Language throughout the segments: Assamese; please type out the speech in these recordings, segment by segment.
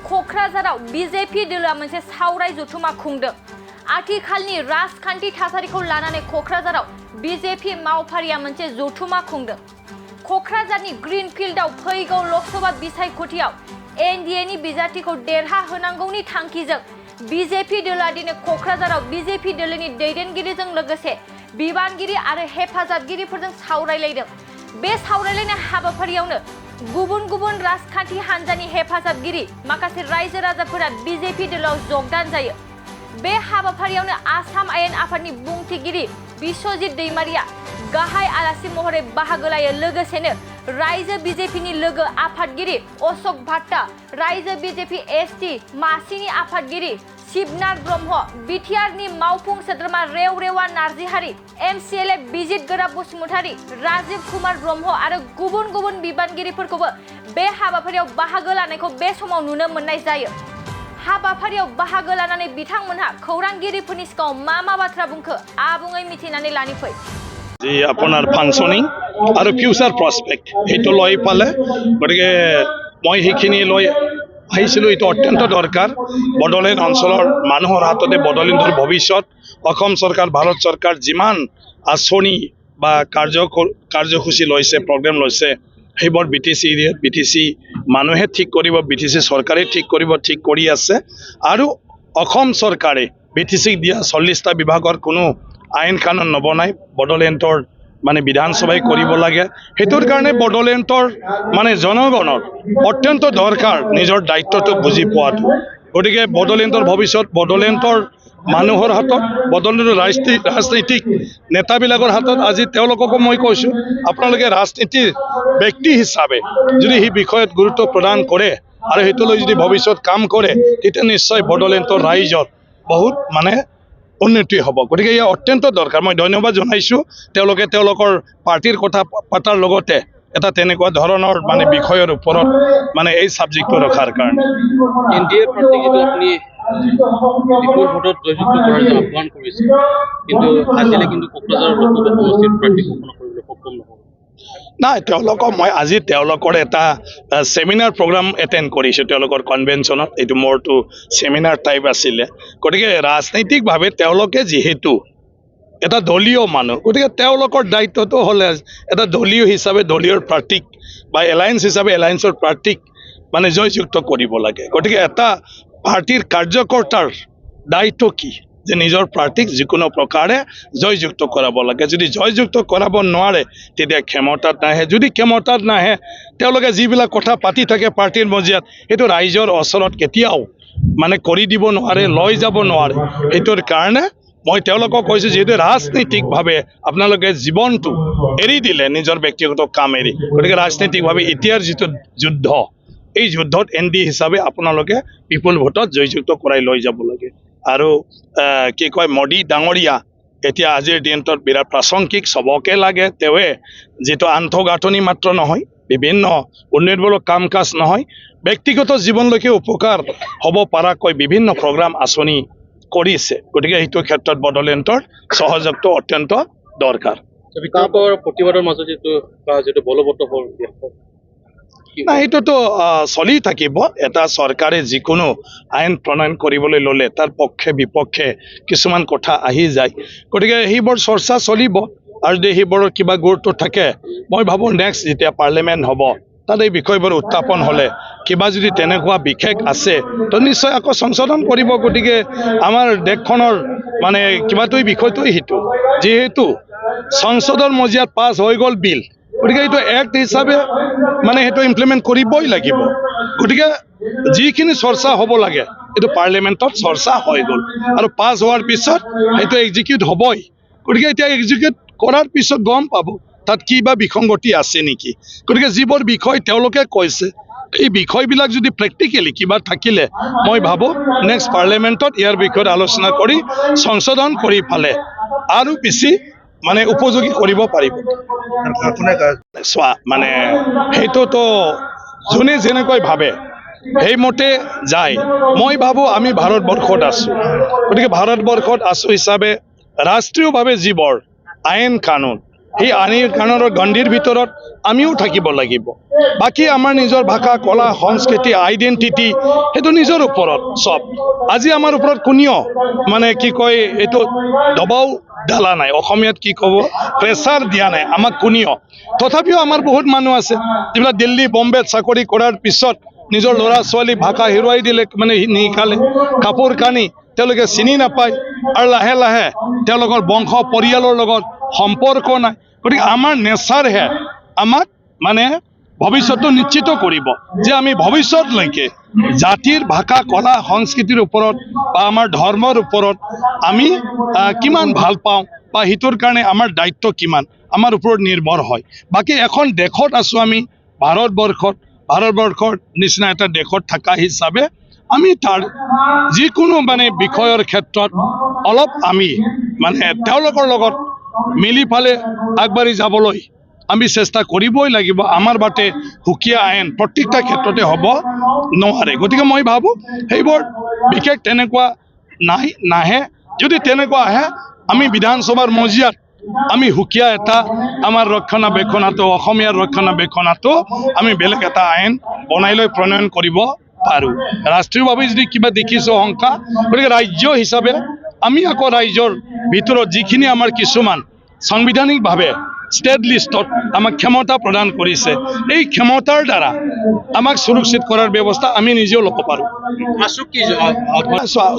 क'क्राझाराव बीजेपी दोलोआ मोनसे सावराय जथुमा खुंदों। आथिखालनि राजखान्थि थासारिखौ लानानै क'क्राझाराव बीजेपी मावफारिया मोनसे जथुमा खुंदों। क'क्राझारनि ग्रीनफील्डआव फैगौ लोकसभा बिसायख'थियाव एनडीएनि बिजाथिखौ देरहाहोनांगौनि थांखिजों बीजेपी दोलोआ दिनै क'क्राझाराव बीजेपी दोलोनि दैदेनगिरिजों लोगोसे बिबानगिरि आरो हेफाजाबगिरिफोरजों सावरायलायदों। बे सावरायलायनाय हाबाफारियावनो गुबुन गुबुन राजखान्थि हान्जानि हेफाजाबगिरि माखासे रायजो राजाफोरा बीजेपी दोलोआव जगदान जायो। बे हाबाफारियावनो आसाम आयेन आफादनि बुंथिगिरि बिश्वजित दैमारिया गाहाय आलासि महरै बाहागो लायो। लोगोसेनो रायजो बीजेपीनि लोगो आफादगिरि अशोक भाट्टा, रायजो बीजेपी एसटी मासिनि आफादगिरि शिबनाथ ब्रह्म, बिटिआरनि मावफुं सोद्रोमा रेवरेवा नार्जिहारि, एमसिएलए बिजित गोरा बसुमतारी, राजीव कुमार ब्रह्म आरो गुबुन गुबुन बिबानगिरिफोरखौबो बे हाबाफारियाव बाहागो लानायखौ बे समाव नुनो मोननाय जायो। हाबाफारियाव बाहागो लानानै बिथांमोनहा खौरांगिरिफोरनि सिगाङाव मा बाथ्रा बुंखो आबुङै मिथिनानै लानि फै। जी আপোনাৰ ফাংচনিং আৰু ফিউচাৰ প্ৰস্পেক্ট সেইটো লৈ পালে গতিকে মই সেইখিনি লৈ আহিছিলোঁ। এইটো অত্যন্ত দৰকাৰ। বড়োলেণ্ড অঞ্চলৰ মানুহৰ হাততে বড়োলেণ্ডৰ ভৱিষ্যত। অসম চৰকাৰ, ভাৰত চৰকাৰ যিমান আঁচনি বা কাৰ্যসূচী লৈছে, প্ৰগ্ৰেম লৈছে, সেইবোৰ বিটিচি এৰিয়াত বিটিচি মানুহে ঠিক কৰিব, বিটিচি চৰকাৰে ঠিক কৰিব, ঠিক কৰি আছে। আৰু অসম চৰকাৰে বিটিচিক দিয়া 40টা বিভাগৰ কোনো আইন কানুন নবনাই বড়োলেণ্ডৰ মানে বিধানসভাই কৰিব লাগে। সেইটোৰ কাৰণে বড়োলেণ্ডৰ মানে জনগণৰ অত্যন্ত দৰকাৰ নিজৰ দায়িত্বটো বুজি পোৱাটো। গতিকে বড়োলেণ্ডৰ ভৱিষ্যত বড়োলেণ্ডৰ মানুহৰ হাতত, বড়োলেণ্ডৰ ৰাজনৈতিক নেতাবিলাকৰ হাতত। আজি তেওঁলোককো মই কৈছোঁ, আপোনালোকে ৰাজনীতিৰ ব্যক্তি হিচাপে যদি সেই বিষয়ত গুৰুত্ব প্ৰদান কৰে আৰু সেইটোলৈ যদি ভৱিষ্যত কাম কৰে, তেতিয়া নিশ্চয় বড়োলেণ্ডৰ ৰাইজৰ বহুত মানে উন্নতি হ'ব। গতিকে এয়া অত্যন্ত দৰকাৰ। মই ধন্যবাদ জনাইছোঁ তেওঁলোকে তেওঁলোকৰ পাৰ্টিৰ কথা পতাৰ লগতে এটা তেনেকুৱা ধৰণৰ মানে বিষয়ৰ ওপৰত মানে এই ছাবজেক্টটো ৰখাৰ কাৰণে। এনডিএ প্ৰাৰ্থী যিটো আপুনি বিপুল ভোটত জয়যুক্ত কৰাৰ যে আহ্বান কৰিছে, কিন্তু আজিলে কিন্তু কোকৰাঝাৰ লোকসভা সমষ্টিৰ প্ৰাৰ্থী ঘোষণা কৰিবলৈ সক্ষম নহ'ল। নাই, তেওঁলোকক মই আজি তেওঁলোকৰ এটা ছেমিনাৰ প্ৰগ্ৰাম এটেণ্ড কৰিছোঁ তেওঁলোকৰ কনভেনশ্যনত। এইটো মোৰতো ছেমিনাৰ টাইপ আছিলে। গতিকে ৰাজনৈতিকভাৱে তেওঁলোকে যিহেতু এটা দলীয় মানুহ, গতিকে তেওঁলোকৰ দায়িত্বটো হ'লে এটা দলীয় হিচাপে দলীয় প্ৰাৰ্থীক বা এলায়েন্স হিচাপে এলায়েন্সৰ প্ৰাৰ্থীক মানে জয়যুক্ত কৰিব লাগে। গতিকে এটা পাৰ্টীৰ কাৰ্যকৰ্তাৰ দায়িত্ব কি যে নিজৰ প্ৰাৰ্থীক যিকোনো প্ৰকাৰে জয়যুক্ত কৰাব লাগে। যদি জয়যুক্ত কৰাব নোৱাৰে তেতিয়া ক্ষমতাত নাহে। যদি ক্ষমতাত নাহে তেওঁলোকে যিবিলাক কথা পাতি থাকে পাৰ্টীৰ মজিয়াত, সেইটো ৰাইজৰ ওচৰত কেতিয়াও মানে কৰি দিব নোৱাৰে, লৈ যাব নোৱাৰে। সেইটোৰ কাৰণে মই তেওঁলোকক কৈছোঁ, যিহেতু ৰাজনৈতিকভাৱে আপোনালোকে জীৱনটো এৰি দিলে নিজৰ ব্যক্তিগত কাম এৰি, গতিকে ৰাজনৈতিকভাৱে এতিয়াৰ যিটো যুদ্ধ, এই যুদ্ধত এনডি হিচাপে আপোনালোকে বিপুল ভোটত জয়যুক্ত কৰাই লৈ যাব লাগে। আৰু কি কয়, মোদী ডাঙৰীয়া এতিয়া আজিৰ দিনটোত বিৰাট প্ৰাসংগিক, চবকে লাগে। তেওঁৱে যিটো আন্তঃগাঁথনি মাত্ৰ নহয়, বিভিন্ন উন্নয়নমূলক কাম কাজ নহয়, ব্যক্তিগত জীৱনলৈকে উপকাৰ হ'ব পৰাকৈ বিভিন্ন প্ৰগ্ৰাম আঁচনি কৰিছে। গতিকে সেইটো ক্ষেত্ৰত বড়োলেণ্ডৰ সহযোগটো অত্যন্ত দৰকাৰ। বিকল্পৰ প্ৰতিবাদৰ মাজত যিটো বলবৎ হ'ল, নাই সেইটোতো চলি থাকিব। এটা চৰকাৰে যিকোনো আইন প্ৰণয়ন কৰিবলৈ ল'লে তাৰ পক্ষে বিপক্ষে কিছুমান কথা আহি যায়। গতিকে সেইবোৰ চৰ্চা চলিব। আৰু যদি সেইবোৰৰ কিবা গুৰুত্ব থাকে, মই ভাবোঁ নেক্সট যেতিয়া পাৰ্লিমেণ্ট হ'ব তাত এই বিষয়বোৰ উত্থাপন হ'লে কিবা যদি তেনেকুৱা বিশেষ আছে তো নিশ্চয় আকৌ সংশোধন কৰিব। গতিকে আমাৰ দেশখনৰ মানে কিবাটোই বিষয়টোৱেই সেইটো, যিহেতু সংসদৰ মজিয়াত পাছ হৈ গ'ল বিল, গতিকে এইটো এক্ট হিচাপে মানে সেইটো ইমপ্লিমেণ্ট কৰিবই লাগিব। গতিকে যিখিনি চৰ্চা হ'ব লাগে এইটো পাৰ্লিমেণ্টত চৰ্চা হৈ গ'ল আৰু পাছ হোৱাৰ পিছত সেইটো এক্সিকিউট হ'বই। গতিকে এতিয়া এক্সিকিউট কৰাৰ পিছত গম পাব তাত কিবা বিসংগতি আছে নেকি। গতিকে যিবোৰ বিষয় তেওঁলোকে কৈছে, এই বিষয়বিলাক যদি প্ৰেক্টিকেলি কিবা থাকিলে মই ভাবোঁ নেক্সট পাৰ্লিমেণ্টত ইয়াৰ বিষয়ত আলোচনা কৰি সংশোধন কৰি ফালে আৰু বেছি মানে উপযোগী কৰিব পাৰিব। চোৱা, মানে সেইটোতো যোনে যেনেকৈ ভাবে সেইমতে যায়। মই ভাবোঁ আমি ভাৰতবৰ্ষত আছোঁ, গতিকে ভাৰতবৰ্ষত আছোঁ হিচাপে ৰাষ্ট্ৰীয়ভাৱে যিবোৰ আইন কানুন সেই আইনীকৰণৰ গণ্ডিৰ ভিতৰত আমিও থাকিব লাগিব বাকী আমাৰ নিজৰ ভাষা কলা সংস্কৃতি আইডেণ্টিটি সেইটো নিজৰ ওপৰত চব আজি আমাৰ ওপৰত কোনেও মানে কি কয় এইটো দবাও ডালা নাই অসমীয়াত কি ক'ব প্ৰেছাৰ দিয়া নাই আমাক কোনেও তথাপিও আমাৰ বহুত মানুহ আছে যিবিলাক দিল্লী বম্বেত চাকৰি কৰাৰ পিছত নিজৰ ল'ৰা ছোৱালী ভাষা হেৰুৱাই দিলে মানে নিশিকালে কাপোৰ কানি তেওঁলোকে চিনি নাপায় আৰু লাহে লাহে তেওঁলোকৰ বংশ পৰিয়ালৰ লগত সম্পৰ্ক নাই গতিকে আমাৰ নেচাৰহে আমাক মানে ভৱিষ্যতটো নিশ্চিত কৰিব যে আমি ভৱিষ্যতলৈকে জাতিৰ ভাষা কলা সংস্কৃতিৰ ওপৰত বা আমাৰ ধৰ্মৰ ওপৰত আমি কিমান ভাল পাওঁ বা সিটোৰ কাৰণে আমাৰ দায়িত্ব কিমান আমাৰ ওপৰত নিৰ্ভৰ হয় বাকী এখন দেশত আছোঁ আমি ভাৰতবৰ্ষৰ নিচিনা এটা দেশত থকা হিচাপে আমি তাৰ যিকোনো মানে বিষয়ৰ ক্ষেত্ৰত অলপ আমি মানে তেওঁলোকৰ লগত মিলি ফালে আগবাঢ়ি যাবলৈ আমি চেষ্টা কৰিবই লাগিব আমাৰ বাটে সুকীয়া আইন প্ৰত্যেকটা ক্ষেত্ৰতে হ'ব নোৱাৰে গতিকে মই ভাবোঁ সেইবোৰ বিশেষ তেনেকুৱা নাহে যদি তেনেকুৱা আহে আমি বিধানসভাৰ মজিয়াত আমি সুকীয়া এটা আমাৰ ৰক্ষণাবেক্ষণাটো অসমীয়াৰ ৰক্ষণাবেক্ষণাটো আমি বেলেগ এটা আইন বনাই লৈ প্ৰণয়ন কৰিব পাৰোঁ ৰাষ্ট্ৰীয়ভাৱে যদি কিবা দেখিছোঁ শংকা গতিকে ৰাজ্য হিচাপে আমি আকৌ ৰাজ্যৰ ভিতৰত যিখিনি আমাৰ কিছুমান সাংবিধানিকভাৱে ষ্টেট লিষ্টত আমাক ক্ষমতা প্ৰদান কৰিছে এই ক্ষমতাৰ দ্বাৰা আমাক সুৰক্ষিত কৰাৰ ব্যৱস্থা আমি নিজেও ল'ব পাৰোঁ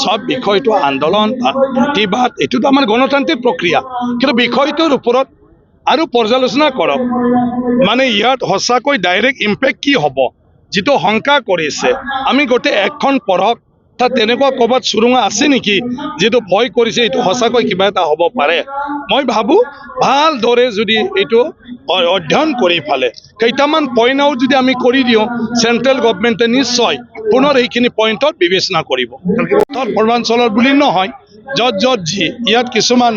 সব বিষয়টো আন্দোলন প্ৰতিবাদ এইটোতো আমাৰ গণতান্ত্ৰিক প্ৰক্ৰিয়া কিন্তু বিষয়টোৰ ওপৰত আৰু পৰ্যালোচনা কৰক মানে ইয়াত সঁচাকৈ ডাইৰেক্ট ইম্পেক্ট কি হ'ব যিটো শংকা কৰিছে আমি গোটেই এখন পঢ়ক তাত তেনেকুৱা ক'ৰবাত চুৰুঙা আছে নেকি যিটো ভয় কৰিছে এইটো সঁচাকৈ কিবা এটা হ'ব পাৰে মই ভাবোঁ ভালদৰে যদি এইটো অধ্যয়ন কৰি ফালে কেইটামান পইণ্ট আউট যদি আমি কৰি দিওঁ চেণ্ট্ৰেল গভৰ্ণমেণ্টে নিশ্চয় পুনৰ এইখিনি পইণ্টত বিবেচনা কৰিব উত্তৰ পূৰ্বাঞ্চলৰ বুলি নহয় য'ত যি ইয়াত কিছুমান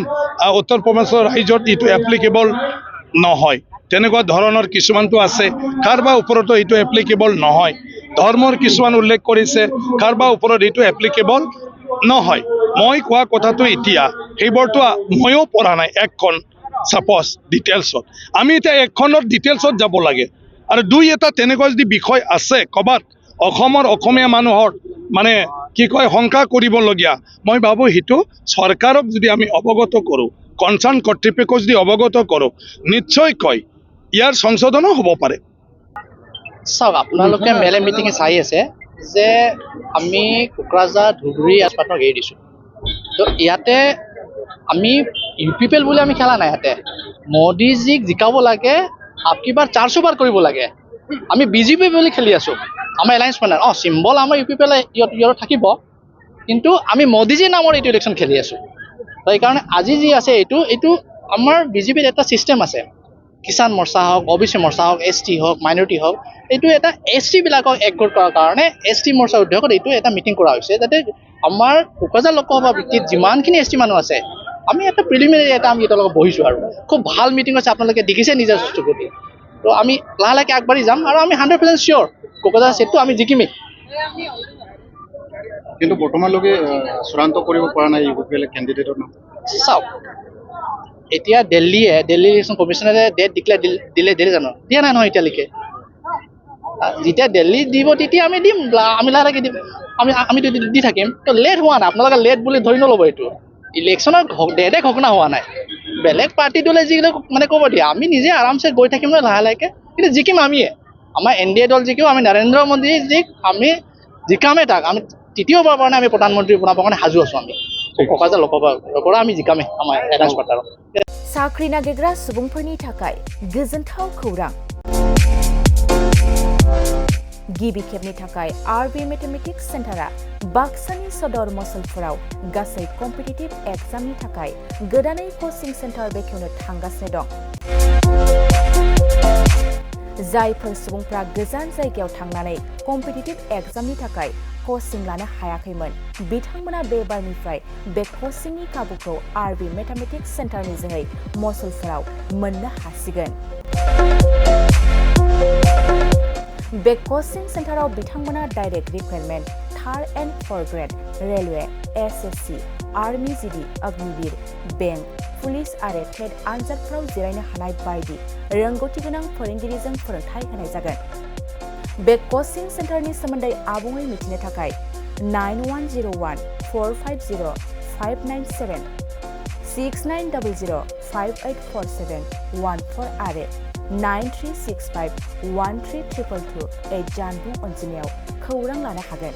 উত্তৰ পূৰ্বাঞ্চলৰ ৰাজ্যত এইটো এপ্লিকেবল নহয় তেনেকুৱা ধৰণৰ কিছুমানটো আছে কাৰোবাৰ ওপৰতো এইটো এপ্লিকেবল নহয় ধৰ্মৰ কিছুমান উল্লেখ কৰিছে কাৰোবাৰ ওপৰত এইটো এপ্লিকেবল নহয় মই কোৱা কথাটো এতিয়া সেইবোৰতো ময়ো পঢ়া নাই একখন ছাপ'জ ডিটেইলছত আমি এতিয়া একখনৰ ডিটেইলছত যাব লাগে আৰু দুই এটা তেনেকুৱা যদি বিষয় আছে ক'ৰবাত অসমৰ অসমীয়া মানুহৰ মানে কি কয় শংকা কৰিবলগীয়া মই ভাবোঁ সেইটো চৰকাৰক যদি আমি অৱগত কৰোঁ কনচাৰ্ণ কৰ্তৃপক্ষক যদি অৱগত কৰোঁ নিশ্চয়কৈ ইয়াৰ সংশোধনো হ'ব পাৰে চাওক আপোনালোকে মেলে মিটিং চাই আছে যে আমি কোকৰাঝাৰ ধুবুৰী আজপাতক এৰি দিছোঁ তো ইয়াতে আমি UPPL বুলি আমি খেলা নাই ইয়াতে মোদীজীক জিকাব লাগে আপকিবাৰ 400 বাৰ কৰিব লাগে আমি BJP বুলি খেলি আছোঁ আমাৰ এলায়েন্স পাৰ্টনাৰ চিম্বল আমাৰ UPPL ইয়াত থাকিব কিন্তু আমি মোদীজীৰ নামৰ এইটো ইলেকশ্যন খেলি আছোঁ তো সেইকাৰণে আজি যি আছে এইটো আমাৰ BJPৰ এটা ছিষ্টেম আছে কিষাণ মৰ্চা হওক OBC মৰ্চা হওক ST হওক মাইনৰিটি হওক এইটো এটা ST বিলাকক একগোট কৰাৰ কাৰণে ST মৰ্চাৰ উদ্যোগত এইটো এটা মিটিং কৰা হৈছে যাতে আমাৰ কোকৰাঝাৰ লোকসভা ভিত্তিত যিমানখিনি ST মানুহ আছে আমি এটা প্ৰিলিমিনাৰী এটা আমি এতিয়ালৈকে বহিছোঁ আৰু খুব ভাল মিটিং হৈছে আপোনালোকে দেখিছে নিজৰ চুষ্টি তো আমি লাহে লাহে আগবাঢ়ি যাম আৰু আমি 100% চিয়'ৰ কোকৰাঝাৰ চিটটো আমি জিকিমেই কিন্তু বৰ্তমানলৈকে চূড়ান্ত কৰিব পৰা নাই UPPL কেণ্ডিডেটৰ নাম চাওক এতিয়া দিল্লী ইলেকশ্যন কমিশ্যনাৰে ডেট দিলে জানো দিয়া নাই নহয় এতিয়ালৈকে যেতিয়া দিল্লী দিব তেতিয়া আমি দিম আমি লাহে লাহে দিম আমিতো দি থাকিম তো লেট হোৱা নাই আপোনালোকে লেট বুলি ধৰি নল'ব এইটো ইলেকশ্যনৰ ডেটে ঘোষণা হোৱা নাই বেলেগ পাৰ্টিটোলে যিবিলাক মানে ক'ব দিয়া আমি নিজে আৰামছে গৈ থাকিম নহয় লাহে লাহেকৈ কিন্তু জিকিম আমিয়ে আমাৰ NDA দল জিকিও আমি নৰেন্দ্ৰ মোদীজীক আমি জিকামেই তাক আমি তৃতীয়বাৰৰ কাৰণে আমি প্ৰধানমন্ত্ৰী বনাবৰ কাৰণে সাজু আছোঁ আমি কোকৰাঝাৰ লোকসভাৰ পৰা আমি জিকামেই আমাৰ এলায়েন্স পাৰ্টনাৰক साख्रि नागिरग्रा सुबुंफोरनि थाखाय गोजोनथाव खौरां गिबि खेबनि थाखाय RB मेथमेटिक्स सेन्टारा बाक्सानि सदर मसलफोराव गासै कम्पिटिटिभ एग्जामनि थाखाय गोदानै कोचिं सेन्टार बेखेवनो थांगासिनो दं जायफोर सुबुंफ्रा गोजान जायगायाव थांनानै कम्पिटिटिभ एग्जामनि थाखाय कोचिं लानो हायाखैमोन बिथांमोना बे बारनिफ्राय बे कोचिंनि खाबुखौ RB मेथमेटिक्स सेन्टारनि जोहै मसलफोराव मोननो हासिगोन बे कचिं सेन्टाराव बिथांमोना direct recruitment 3rd and 4th grade railway SSC army GD Agniveer bank police आरो टेट आनजादफोराव जिरायनो हानाय बायदि रोंगौथि गोनां फोरोंगिरिजों फोरोंथाय होनाय जागोन बे कचिं सेन्टारनि सोमोन्दै आबुङै मिथिनो थाखाय 9101-450-597 6900-584714 आरो 9365-13222 जानबुं अनजिमायाव खौरां लानो हागोन।